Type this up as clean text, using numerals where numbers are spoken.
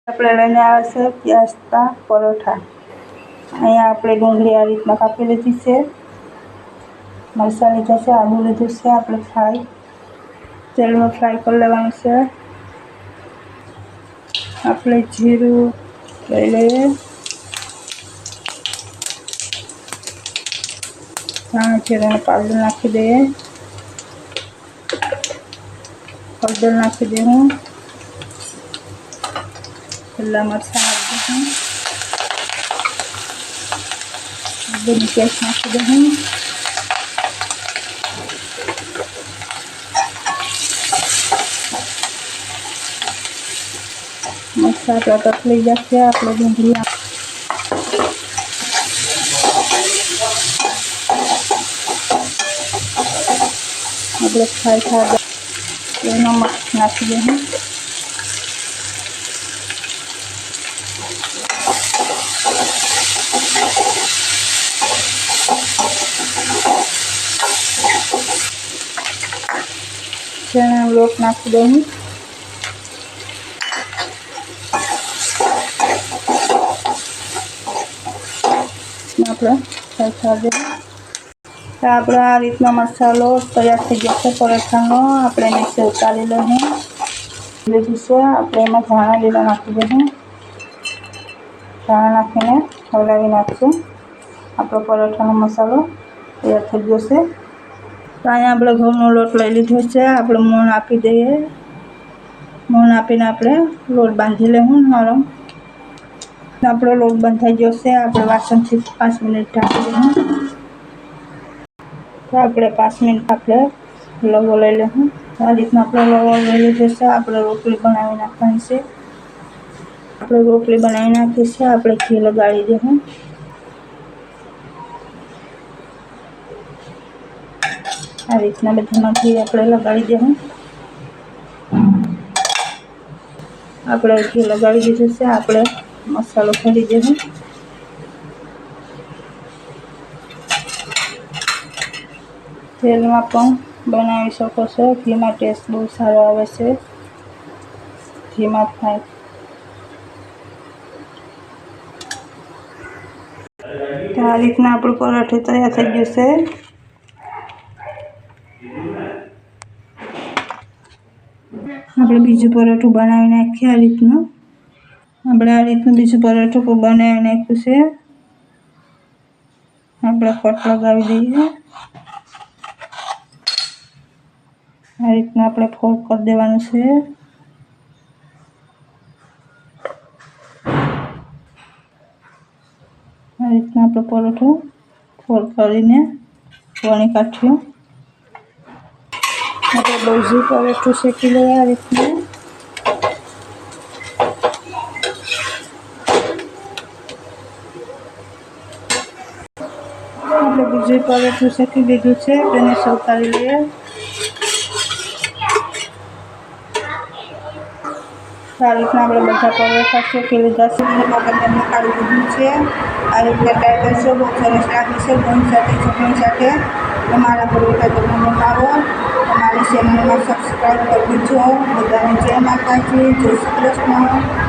આપણે લઈને આવે છે પ્યાસ્તા પરોઠા। અહીંયા આપણે ડુંગળી આ રીતના કાપી લીધી છે, મરચાં લીધા છે, આદું લીધું છે, આપણે તેલમાં ફ્રાય કરી લેવાનું છે। આપણે જીરું લઈ લઈએ, ધાણા જીરાનો પાવડર નાખી દઈએ, હળદર નાખી દઈએ, લીલા મરચાં નાખી દઈએ, આદુની પેસ્ટ નાખી દઈએ, મરચાં આપણા તતલી જશે। આપણે ડુંગળી આપણે ફ્રાય થાય એમાં નાખી દઈએ, ચણાનો લોટ નાખી દઈએ, આપણે ફ્રાય થવા દઈએ। આપણે આ રીતનો મસાલો તૈયાર થઈ જશે પરોઠાનો। આપણે નીચે ઉતારી લઈએ લીધું છે, આપણે એમાં ધાણા લીલા નાખી દઈએ, ધાણા નાખીને હલાવી નાખશું। આપણો પરોઠાનો મસાલો તૈયાર થઈ ગયો છે। તો અહીંયા આપણે ઘઉંનો લોટ લઈ લીધો છે, આપણે મોણ આપી દઈએ, મોણ આપીને આપણે લોટ બાંધી લેવું નરમ। આપણો લોટ બંધાઈ ગયો છે, આપણે વાસણથી 5 મિનિટ ઢાંકી દઈએ। તો આપણે 5 મિનિટ આપણે લવો લઈ લઈશું। આ રીતના આપણે લવો લઈ લીધો છે, આપણે રોટલી બનાવી નાખવાની છે। આપણે રોટલી બનાવી નાખી છે, આપણે ઘી લગાડી દઈશું। આ રીતના બધામાં ઘી આપણે લગાડી દઈશું। આપણે ઘી લગાડી દીધું છે, આપણે મસાલો ભરી દઈશું। તેલમાં પણ બનાવી શકો છો, ઘીમાં ટેસ્ટ બહુ સારો આવે છે, ઘીમાં થાય। તો આ રીતના આપણું પરોઠું તૈયાર થઈ ગયું છે। આપણે બીજું પરોઠું બનાવી નાખીએ। આ રીતનું આપણે બીજું પરોઠું બનાવી નાખ્યું છે, આપણે કટ લગાવી દઈએ। આ રીતના આપણે ફોલ્ડ કરી દેવાનું છે। આ રીતના આપણે પરોઠું ફોલ્ડ કરીને વણી કાઢ્યું। આપણે બીજું પરોઠું શેકી લઈએ આ રીતના। આપણે બીજું પરોઠું શેકી લીધું છે, તેને સર્વ કરી લઈએ। આ રીતના આપણે બધા પરોઠા શેકી લીધા છે, તેને કાઢી દીધું છે। આ રીતના ટ્રાય કરશો, બહુ સરસ લાગે છે, દહીં સાથે ચટણી સાથે। તમારા પરોઠા તમને ભાવો તો મારી ચેનલમાં સબસ્ક્રાઈબ કરી દેજો। બધાને જય માતાજી, જય શ્રી કૃષ્ણ।